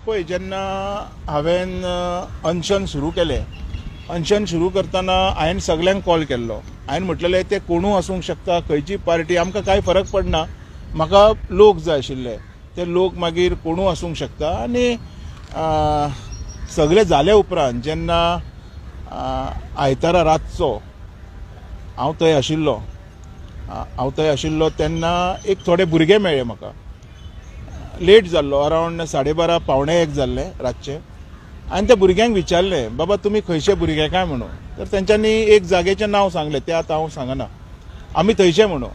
पळय जेन्ना हांवें अनशन सुरू केलें, अनशन सुरू करतना हांवें सगळ्यांक कॉल केल्लो. हांवें म्हटलेलें ते कोणूय आसूंक शकता, खंयची पार्टी, आमकां कांय फरक पडना. म्हाका लोक जाय आशिल्ले, ते लोक मागीर कोणूय आसूंक शकता. आनी सगळें जाले उपरांत जेन्ना आयतारा रातचो हांव थंय आशिल्लो तेन्ना एक थोडे भुरगे मेळ्ळे म्हाका. लेट जाल्लो, अरावंड 12:30 पावणे 1 जाल्ले रातचे. आनी त्या भुरग्यांक विचारलें, बाबा तुमी खंयचे भुरगे काय म्हणून. तर तेंच्यांनी एक जागेचें नांव सांगलें, तें आतां हांव सांगना, आमी थंयचे म्हणून.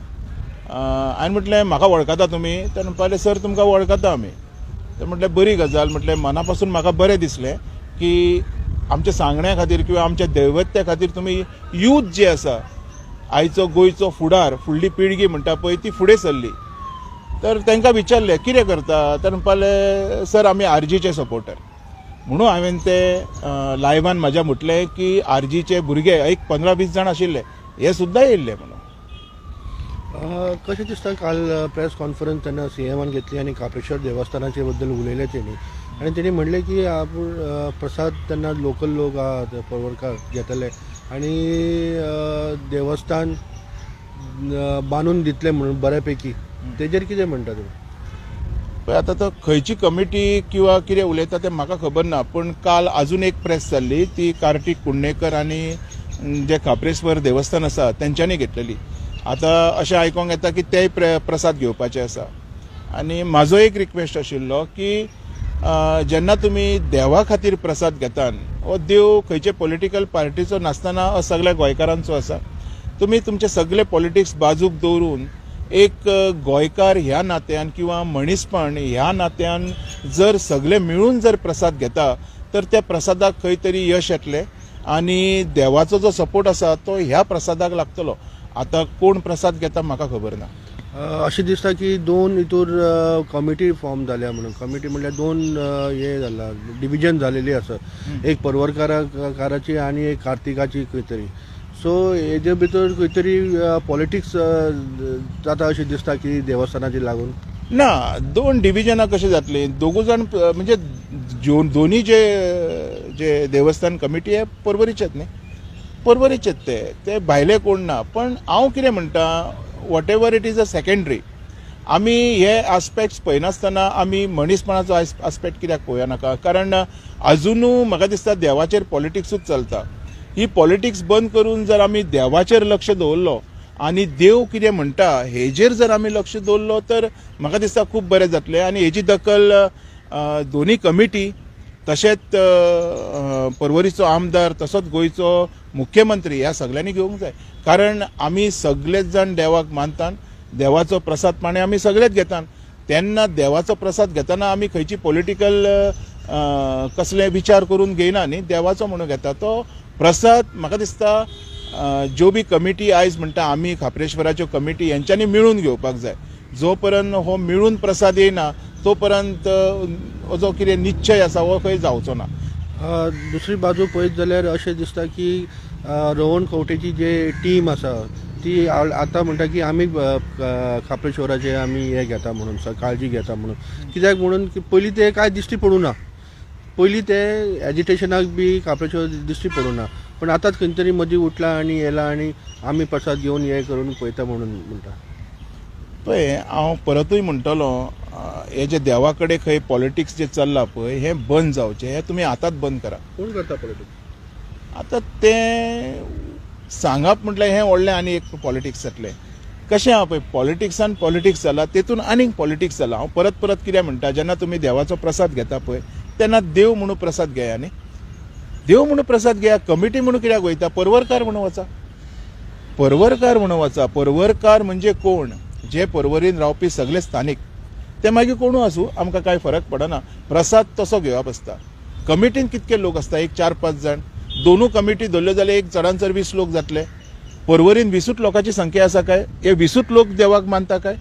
हांवें म्हटलें म्हाका वळखता तुमी? तर म्हणपाले सर तुमकां वळखता आमी. तर म्हटलें बरी गजाल. म्हटलें मना पासून म्हाका बरें दिसलें की आमच्या सांगण्या खातीर किंवा आमच्या दैवत्या खातीर तुमी यूथ जे आसा, आयचो गोंयचो फुडार, फुडली पिळगी म्हणटा पळय ती फुडें सरली. तर तांकां विचारलें कितें करता. तर म्हणपाले सर आमी आरजीचे सपोर्टर. म्हणून हांवें ते लायव्हान म्हाज्या म्हटलें की आरजीचे भुरगे एक 15-20 जाण आशिल्ले, हे सुद्दां येयल्ले म्हणून. कशें दिसता काल प्रेस कॉन्फरन्स तेन्ना सीएमान घेतली आनी काप्रेश्वर देवस्थानाचे बद्दल उलयले तेणी. आनी तेणी म्हणलें की आपूण प्रसाद तेन्ना लोकल लोक परवरकार घेतले आनी देवस्थान बांदून दितले म्हणून बऱ्यापैकी. तेजेर कितें म्हणटा तुमी? पळय आतां तो खंयची कमिटी किंवा कितें उलयता तें म्हाका खबर ना. पूण काल आजून एक प्रेस जाल्ली, ती कार्तिक कुंडणेकर आनी जे काप्रेश्वर देवस्थान आसा तेंच्यांनी घेतलेली. आतां अशें आयकोंक येता की तेय प्रसाद घेवपाचे आसा. आनी म्हाजो एक रिक्वेस्ट आशिल्लो की जेन्ना तुमी देवा खातीर प्रसाद घेतात, हो देव खंयचे पॉलिटिकल पार्टीचो नासतना हो सगळ्या गोंयकारांचो आसा. तुमी तुमचे सगळे पॉलिटिक्स बाजूक दवरून एक गोंयकार ह्या नात्यान किंवा मनीसपण ह्या नात्यान जर सगळे मिळून जर प्रसाद घेता तर त्या प्रसादाक खंय तरी यश येतलें आनी देवाचो जो सपोर्ट आसा तो ह्या प्रसादाक लागतलो. आतां कोण प्रसाद घेता म्हाका खबर ना. अशें दिसता की 2 हितूर कमिटी फॉर्म जाल्या म्हणून. कमिटी म्हणल्यार 2 हे जाला, डिविजन जालेली आसा. एक परवरकाराची आनी एक कार्तिकाची खंय तरी. सो हेजे भितर खंय तरी पॉलिटिक्स जाता अशें दिसता की देवस्थानाची लागून. ना, 2 डिविजनां कशें जातली? दोगूय जाण म्हणजे दोनी जे देवस्थान कमिटी आहे परवरीचेच न्ही, परवरीचेच ते भायले कोण ना. पण हांव कितें म्हणटा, what ever it is a secondary. आमी हे आस्पेक्ट्स पळयनासतना आमी मनीसपणाचो आस्पेक्ट कित्याक पळोवया नाका? कारण अजुनूय म्हाका दिसता देवाचेर पॉलिटिक्सूच चलता. ही पॉलिटिक्स बंद करून जर आमी देवाचेर लक्ष दवरलो आनी देव कितें म्हणटा हेजेर जर आमी लक्ष दवरलो तर म्हाका दिसता खूब बरें जातलें. आनी हेजी दखल दोनी कमिटी तशेंच परवरीचो आमदार तसोच गोंयचो मुख्यमंत्री ह्या सगळ्यांनी घेवंक जाय. कारण आमी सगळेच जाण देवाक मानतात, देवाचो प्रसाद पाणी आमी सगळेच घेतात. तेन्ना देवाचो प्रसाद घेतना आमी खंयची पॉलिटिकल कसले विचार करून घेयना न्ही, देवाचो म्हणून घेता. तो प्रसाद म्हाका दिसता ज्यो बी कमिटी आयज म्हणटा आमी काप्रेश्वराच्यो कमिटी यांच्यांनी मिळून घेवपाक जाय. जो पर्यंत हो मिळून प्रसाद येना तो पर्यंत जो कितें निश्चय आसा हो खंय जावचो ना. दुसरी बाजू पळयत जाल्यार अशें दिसता की रोहन खंवटेची जे टीम आसा ती आतां म्हणटा की आमी काप्रेश्वराचे आमी हे घेता म्हणून, काळजी घेता म्हणून. कित्याक म्हणून की पयलीं ते कांय दिश्टी पडूं ना. पयलीं ते एजिटेशनाक बी काप्रेश्वर दिश्टी पडूं ना. पण आतांच खंय तरी मदीं उठला आनी येला आनी आमी प्रसाद घेवन हे करून पळयता म्हणून म्हणटा. पळय हांव परतूय म्हणटलो, हे जे देवा कडेन खंय पॉलिटिक्स जे चल्लां पळय हें बंद जावचें. हें तुमी आतांच बंद करा. कोण करता पॉलिटिक्स? आतां तें सांगप म्हटल्यार हें व्हडलें आनी एक पॉलिटिक्स जातलें. कशें आहा पळय, पॉलिटिक्सान पॉलिटिक्स जाला, तेतून आनीक पॉलिटिक्स जाला. हांव परत परत कितें म्हणटा, जेन्ना तुमी देवाचो प्रसाद घेता पळय तेन्ना देव म्हणून प्रसाद घेया न्ही. देव म्हणून प्रसाद घेया. कमिटी म्हणून कित्याक वयता? परवरकार म्हणून वचा. परवरकार म्हणून वचा. परवरकार म्हणजे कोण? जे परवरीन रावपी सगळे स्थानीक, ते मागीर कोणूय आसूं आमकां कांय फरक पडना. प्रसाद तसो घेवप आसता. कमिटीन कितके लोक आसता? एक 4-5 जाण. दोनूय कमिटी धरल्यो जाल्यार एक चडांत चड 20 लोक जातले. परवरीन 20 लोकांची संख्या आसा काय? हे 20 लोक देवाक मानता काय?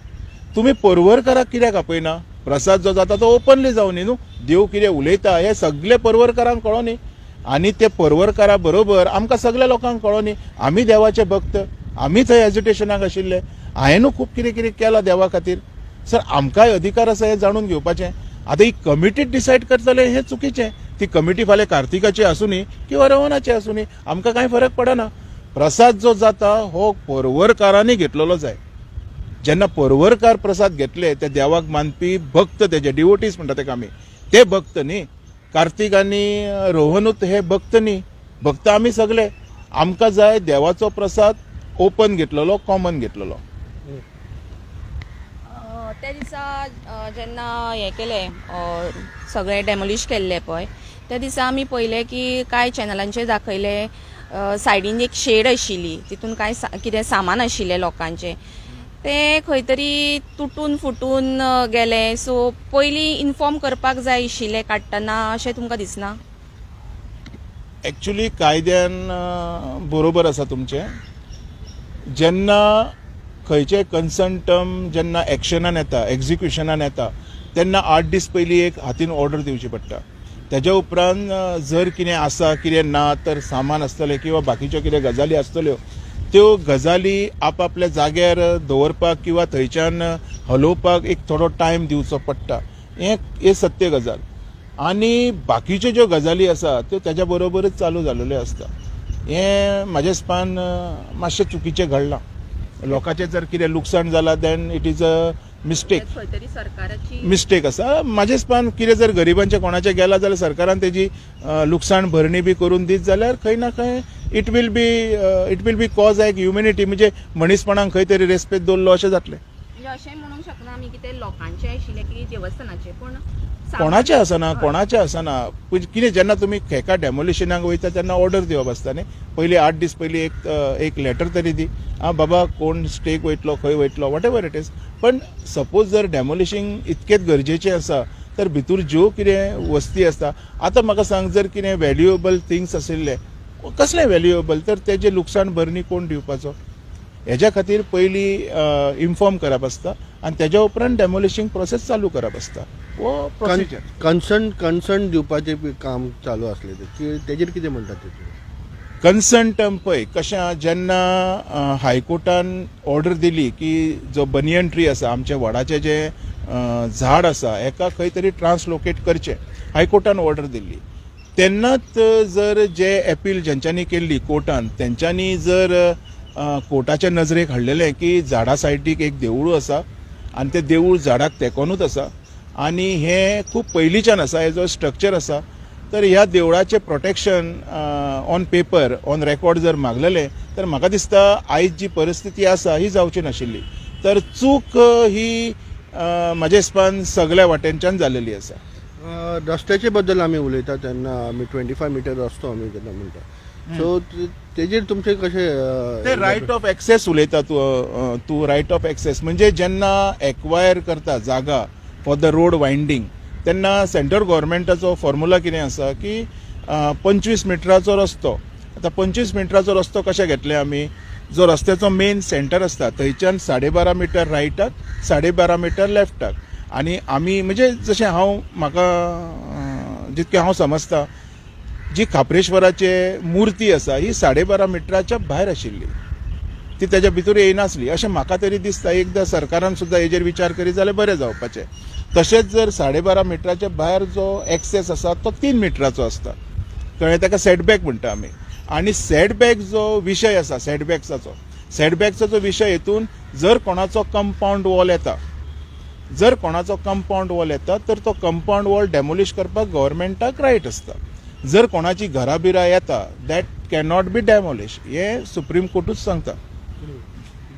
तुमी परवरकाराक कित्याक आपयना? प्रसाद जो जाता तो ओपनली जावं न्ही. न्हू, देव कितें उलयता हे सगळे परवरकारांक कळो न्ही. आनी ते परवरकारा बरोबर आमकां सगळ्या लोकांक कळो न्ही. आमी देवाचे भक्त, आमी थंय एजिटेशनाक आशिल्ले. हांवेंनूय खूब कितें कितें केलां देवा खातीर. सर आमकांय अधिकार आसा हें जाणून घेवपाचें. आता ही कमिटी डिसायड करतले हे चुकीचें. ती कमिटी फाल्यां कार्तिकाची आसूनी किंवा रवणाची आसूनी आमकां कांय फरक पडना. प्रसाद जो जाता हो परवरकारांनी घेतलेलो जाय. जेन्ना परवरकार प्रसाद घेतले ते देवाक मानपी भक्त तेजे डिवोटीज म्हणटा तेका आमी, ते भक्त न्ही. कार्तिक आनी रोहनूत हे भक्त न्ही. भक्त आमी सगळे. आमकां जाय देवाचो प्रसाद ओपन घेतलेलो, कॉमन घेतलेलो. त्या दिसा जेन्ना हें केलें सगळें डेमोलिश केल्लें पळय, त्या दिसा आमी पळयलें की कांय चॅनलांचेर दाखयलें सायडीन एक शेड आशिल्ली, तितून कांय कितें सामान आशिल्लें लोकांचें, ते खंय तरी तुटून फुटून गेले. सो पयलीं इन्फॉर्म करपाक जाय आशिल्लें काडटना, अशें तुमकां दिसना? एक्चुली कायद्यान बरोबर आसा तुमचें. जेन्ना खंयचेय कन्सर्न टर्म जेन्ना एक्शनान येता, एक्झिक्युशनान येता, तेन्ना 8 दीस पयलीं एक हातीन ऑर्डर दिवची पडटा. तेज्या उपरांत जर कितें आसा कितें ना तर सामान आसतलें किंवा बाकीच्यो कितें गजाली आसतल्यो, त्यो गजाली आपआपल्या जाग्यार दवरपाक किंवा थंयच्यान हलोवपाक एक थोडो टायम दिवचो पडटा. हें सत्य गजाल. आनी बाकीच्यो ज्यो गजाली आसा त्यो तेज्या बरोबरच चालू जाल्ल्यो आसता. हें म्हाज्या हिसपान मातशें चुकीचें घडलां. लोकांचें जर कितें लुकसाण जालां then it is a mistake. खंय तरी सरकाराची मिस्टेक आसा. म्हाज्या हिसपान कितें जर गरिबांचें कोणाचें गेलां जाल्यार सरकारान तेजी लुकसाण भरणी बी करून दीत जाल्यार खंय ना खंय it will be cause like humanity, म्हणजे मनीसपणाक खंय तरी रेस्पेद दवरलो अशें जातलें. म्हणजे अशें म्हणूंक शकना आमी की ते लोकांचें आशिल्लें की देवस्थानाचें, पूण कोणाचें आसना. कितें जेन्ना तुमी हेका डेमोलिशनाक वयता तेन्ना ऑर्डर दिवप आसता न्ही. पयलीं 8 दीस पयलीं एक लेटर तरी दी, बाबा कोण स्टेक वयतलो, खंय वयतलो, वॉट एवर इट इज. पण सपोज जर डेमोलिशींग इतकेंच गरजेचें आसा तर भितूर ज्यो कितें वस्ती आसता, आतां म्हाका सांग जर कितें व्हॅल्युएबल थिंग्स आशिल्ले, कसलें व्हॅल्युएबल, तर तेजे लुकसाण भरणी कोण दिवपाचो? हेज्या खातीर पयलीं इन्फॉर्म करप आसता आनी तेज्या उपरांत डेमोलिशींग प्रोसेस चालू करप आसता. वो प्रोसिजर. कन्सर्न दिवपाचें काम चालू आसलें, तेजेर कितें म्हणटात ते? कन्सर्न टर्म पळय कशें, जेन्ना हायकोर्टान ऑर्डर दिली की जो बनियन ट्री आसा, आमचे वडाचें जें झाड आसा, हेका खंय तरी ट्रान्सलोकेट करचें, हायकोर्टान ऑर्डर दिल्ली. तेन्नाच जर जे अपील जेंच्यांनी केल्ली कोर्टान, तेंच्यांनी जर कोर्टाच्या नजरेक हाडलेलें की झाडा सायडीक एक देवूळ आसा आनी तें देवूळ झाडाक तेकोनूच आसा आनी हें खूब पयलींच्यान आसा, हेजो स्ट्रक्चर आसा, तर ह्या देवळाचें protection on paper, on record जर मागलेलें तर म्हाका दिसता आयज जी परिस्थिती आसा ही जावची नाशिल्ली. तर चूक ही म्हाज्या हिसपान सगळ्या वाटेनच्यान जाल्लेली आसा. रस्त्याचे बद्दल आमी उलयता तेन्ना आमी 25 मिटर रस्तो आमी जेन्ना म्हणटा, सो तेजेर तुमचे कशें? ते रायट ऑफ एक्सेस उलयता तूं रायट ऑफ एक्सेस म्हणजे जेन्ना एक्वायर करता जागा फॉर द रोड वायंडींग, तेन्ना सेंट्रल गव्हर्मेंटाचो फॉर्म्युला कितें आसा की 25 मिटराचो रस्तो. आतां 25 मिटराचो रस्तो कशें घेतले आमी? जो रस्त्याचो मेन सेंटर आसता थंयच्यान 12.5 मिटर रायटाक, 12.5 मिटर लेफ्टाक. आनी आमी म्हणजे जशें म्हाका जितकें हांव समजता, जी खापरेश्वराची मुर्ती आसा ही 12.5 मिटराच्या भायर आशिल्ली, ती तेज्या भितर येयनासली अशें म्हाका तरी दिसता. एकदां सरकारान सुद्दां हेजेर विचार करीत जाल्यार बरें जावपाचें. तशेंच जर 12.5 मिटराच्या भायर जो एक्सेस आसा तो 3 मिटराचो आसता, कळ्ळें? ताका सेटबॅक म्हणटा आमी. आनी सेटबॅक जो विशय आसा, सेटबॅकचा जो विशय हेतून जर कोणाचो कंपाऊंड वॉल येता, तर तो कंपाऊंड वॉल डेमोलिश करपाक गव्हर्मेंटाक रायट आसता. जर कोणाची घरां बिरां येता that can not be demolish, हें सुप्रीम कोर्टूच सांगता.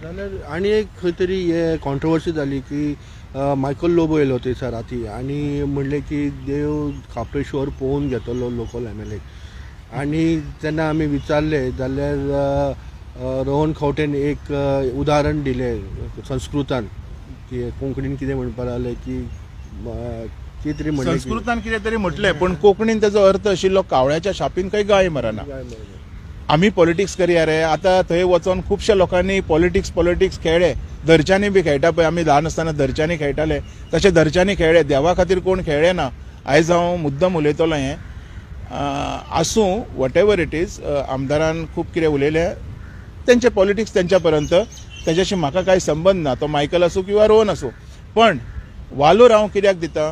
जाल्यार आनी एक खंय तरी हे कॉन्ट्रोवर्सी जाली की मायकल लोबो येयलो थंयसर राती आनी म्हणलें की देव खापरेश्वर पळोवन घेतलो लोकल MLA. आनी जेन्ना आमी विचारलें जाल्यार रोहन खंवटेन एक उदाहरण दिलें संस्कृतान, की कोंकणीन कितें म्हणपाक लागलें की कितें तरी म्हणलें, संस्कृतान कितें तरी म्हटलें, पण कोंकणीन तेजो अर्थ आशिल्लो कावळ्याच्या शापीन काही गाय मरना. आमी पॉलिटिक्स करया रे. आतां थंय वचोन खुबश्या लोकांनी पॉलिटिक्स खेळ्ळे, धरच्यांनी बी खेळटा पळय. आमी ल्हान आसतना धरच्यांनी खेळटाले, तशें धरच्यांनी खेळ्ळे. देवा खातीर कोण खेळ्ळे ना. आयज हांव मुद्दम उलयतलो हें आसूं वॉट एवर इट इज. आमदारान खूब कितें उलयलें, तेंचे पॉलिटिक्स तेंच्या पर्यंत, तेज्याशी म्हाका कांय संबंद ना. तो मायकल आसूं किंवा रोहन आसूं. पण वालोर हांव कित्याक दिता?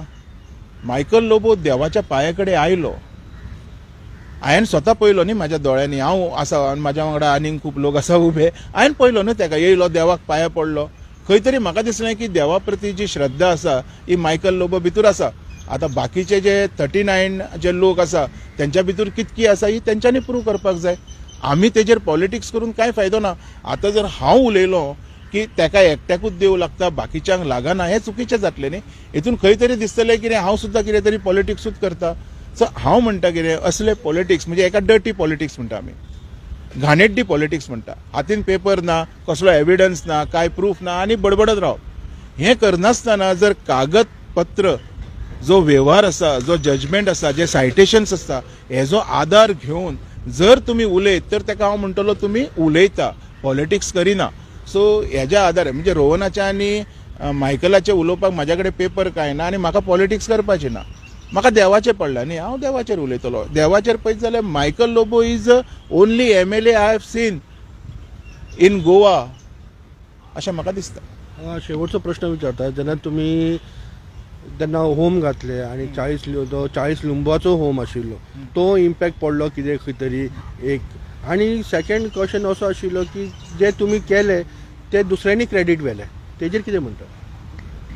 मायकल लोबो देवाच्या पांया आयलो. हांवें स्वता पळयलो न्ही म्हाज्या दोळ्यांनी, हांव आसा आनी म्हाज्या वांगडा आनीक खूब लोक आसा उबे. हांवें पळयलो न्हू ताका, येयलो देवाक पांया पडलो. खंय तरी म्हाका दिसलें की देवा प्रती जी श्रद्धा आसा ही मायकल लोबो भितर आसा. आतां बाकीचे जे 39 जे लोक आसा त्यांच्या भितर कितकी आसा ही तेंच्यांनी प्रूव करपाक जाय. आमी तेजेर पॉलिटिक्स करून कांय फायदो ना. आतां जर हांव उलयलो की ताका एकट्याकूच देव लागता बाकीच्यांक लागना, हें चुकीचें जातलें न्ही. हितून खंय तरी दिसतलें कितें हांव सुद्दां कितें तरी पॉलिटिक्सूच करता. सो हांव म्हणटा कितें असले पॉलिटिक्स म्हणजे एका डर्टी पॉलिटिक्स म्हणटा आमी, घाणेड्डी पॉलिटिक्स म्हणटा. हातीन पेपर ना, कसलो एविडन्स ना, काय प्रूफ ना आनी बडबडत राव. हें करनासतना जर कागदपत्र जो व्यवहार आसा, जो जजमेंट आसा, जे सायटेशन्स आसता, हेजो आधार घेवन जर तुमी उलयत तर ताका हांव म्हणटलो तुमी उलयता, पॉलिटिक्स करिना. सो हेज्या आधार म्हणजे रोहनाचे आनी मायकलाचे उलोवपाक म्हाज्या कडेन पेपर कांय ना आनी म्हाका पॉलिटिक्स करपाचें ना. म्हाका देवाचें पडलां न्ही, हांव देवाचेर उलयतलो. देवाचेर पळयत जाल्यार Michael Lobo is only MLA I have seen in Goa अशें म्हाका दिसता. शेवटचो प्रश्न विचारता, जेन्ना तुमी तेन्ना होम घातले आनी 40 लुंबाचो होम आशिल्लो, तो इम्पॅक्ट पडलो कितें खंय तरी एक. आनी सेकंड क्वेश्चन असो आशिल्लो की जे तुमी केले ते दुसऱ्यांनी क्रेडीट व्हेलें, तेजेर कितें म्हणटा?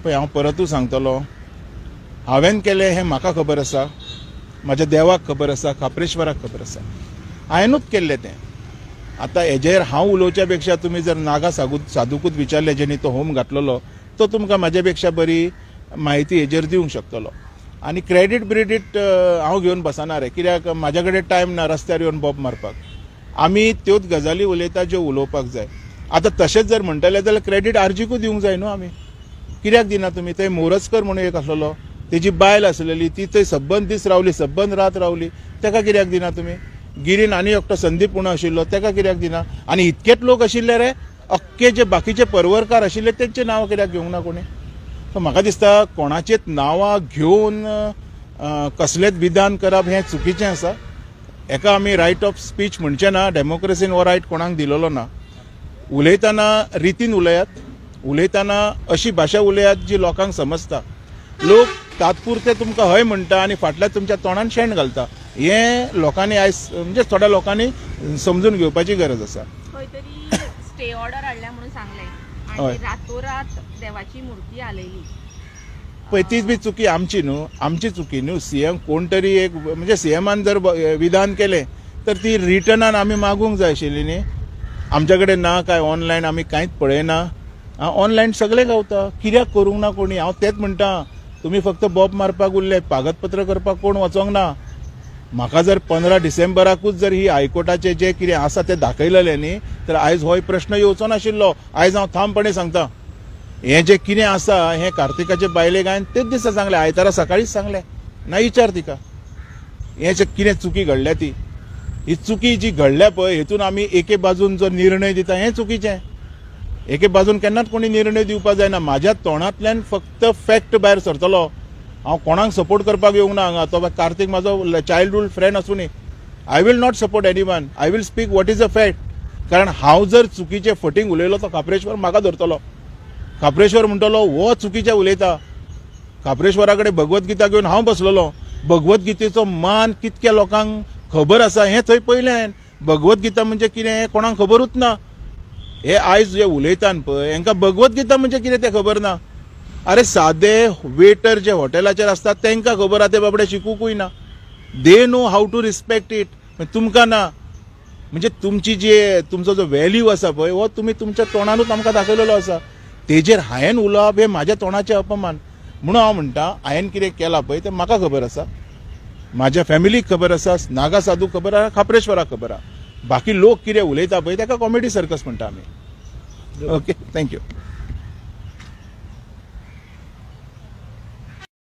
पळय हांव परतूय सांगतलो, हांवें केलें हें म्हाका खबर आसा, म्हाज्या देवाक खबर आसा, खापरेश्वराक खबर आसा, हांवेंनूच केल्लें तें. आतां हेजेर हांव उलोवच्या पेक्षा तुमी जर नागा साधूकूच विचारले जेणी तो होम घातलेलो, तो तुमकां म्हाजे पेक्षा बरी म्हायती हेजेर दिवंक शकतलो. आनी क्रेडीट ब्रेडीट हांव घेवन बसना रे, कित्याक म्हाज्या कडेन टायम ना रस्त्यार येवन बॉब मारपाक. आमी त्योच गजाली उलयता ज्यो उलोवपाक जाय. आतां तशेंच जर म्हणटले जाल्यार क्रेडीट आरजीकूय दिवंक जाय न्हू आमी. कित्याक दिना तुमी? थंय मोरजकर म्हणून एक आसलेलो, तेजी बायल आसलेली, ती थंय सबंद दीस रावली, सबंद रात रावली, ताका कित्याक दिना तुमी? गिरीन आनी एकटो संदीप म्हणून आशिल्लो, ताका कित्याक दिना? आनी इतकेच लोक आशिल्ले रे, अख्खे जे बाकीचे परवरकार आशिल्ले तेंचे नांव कित्याक घेवंक ना कोणी? सो म्हाका दिसता कोणाचेच नांवां घेवन कसलेच विधान करप हें चुकीचें आसा. हेका आमी रायट ऑफ स्पीच म्हणचे ना, डेमोक्रेसीन हो रायट कोणाक दिलेलो ना. उलयतना रितीन उलयात, उलयतना अशी भाशा उलयात जी लोकांक समजता. लोक तात्पुरते तुमकां हय म्हणटा आनी फाटल्या तुमच्या तोंडान शेण घालता. हें लोकांनी आयज म्हणजे थोड्या लोकांनी समजून घेवपाची गरज आसा. खंय तरी स्टे ऑर्डर हाडल्या म्हणून सांगले आणि रातोरात देवाची मूर्ती आलेली. पळय तीच बी चुकी आमची न्हू, आमची चुकी न्हू. सीएम कोण तरी एक म्हणजे सीएमान जर विधान केलें तर ती रिटर्नान आमी मागूंक जाय आशिल्ली न्ही. आमच्या कडेन ना काय ऑनलायन आमी कांयच पळयना. ऑनलायन सगळें गावता, कित्याक करूंक ना कोणी? हांव तेच म्हणटा, तुमी फक्त बॉब मारपाक उरले, कागदपत्र करपाक कोण वचोंक ना. म्हाका जर 15 डिसेंबराकूच जर ही हायकोर्टाचे जे कितें आसा तें दाखयलेलें न्ही तर आयज हो प्रश्न येवचो नाशिल्लो. आयज हांव ठामपणे सांगता, हें जें कितें आसा हें कार्तिकाचे बायलेक हांवें तेच दिसा सांगलें, आयतारा सकाळीच सांगलें. ना विचार तिका हें जें कितें चुकी घडल्या ती, ही चुकी जी घडल्या पळय हेतून आमी एके बाजून जो निर्णय दिता हें चुकीचें. एके बाजून केन्नाच कोणी निर्णय दिवपाक जायना. म्हाज्या तोंडांतल्यान फक्त फॅक्ट भायर सरतलो. हांव कोणाक सपोर्ट करपाक येवंक ना हांगा. तो कार्तिक म्हाजो चायल्डहूड फ्रेंड आसूनी, I will not support anyone. I will speak what is a fact. कारण हांव जर चुकीचे फटींग उलयलो तो खापरेश्वर म्हाका धरतलो. खापरेश्वर म्हणटलो हो चुकीचे उलयता. खापरेश्वरा कडेन भगवतगीता घेवन हांव बसलेलो. भगवतगीतेचो मान कितक्या लोकांक खबर आसा हें थंय पयलें हांवें. भगवतगीता म्हणजे कितें हें कोणाक खबरूच ना. हे आयज जे उलयतात पळय हांकां भगवतगीता म्हणजे कितें तें खबर ना. अरे सादे वेटर जे हॉटेलाचेर आसतात तांकां खबर आहा, ते बाबडे शिकूंकूय ना. They know how to respect it. तुमकां ना. म्हणजे तुमची तुमचो जो व्हॅल्यू आसा पळय हो तुमी तुमच्या तोंडानूच आमकां दाखयलेलो आसा. तेजेर हांवें उलोवप हें म्हाज्या तोंडाचें अपमान. म्हणून हांव म्हणटा हांवें कितें केलां पळय तें म्हाका खबर आसा, म्हाज्या फॅमिलीक खबर आसा, नागा साधूक खबर आहा, खापरेश्वराक खबर आहा. बाकी लोक कितें उलयता पळय ताका कॉमेडी सर्कस म्हणटा आमी. Okay, thank you.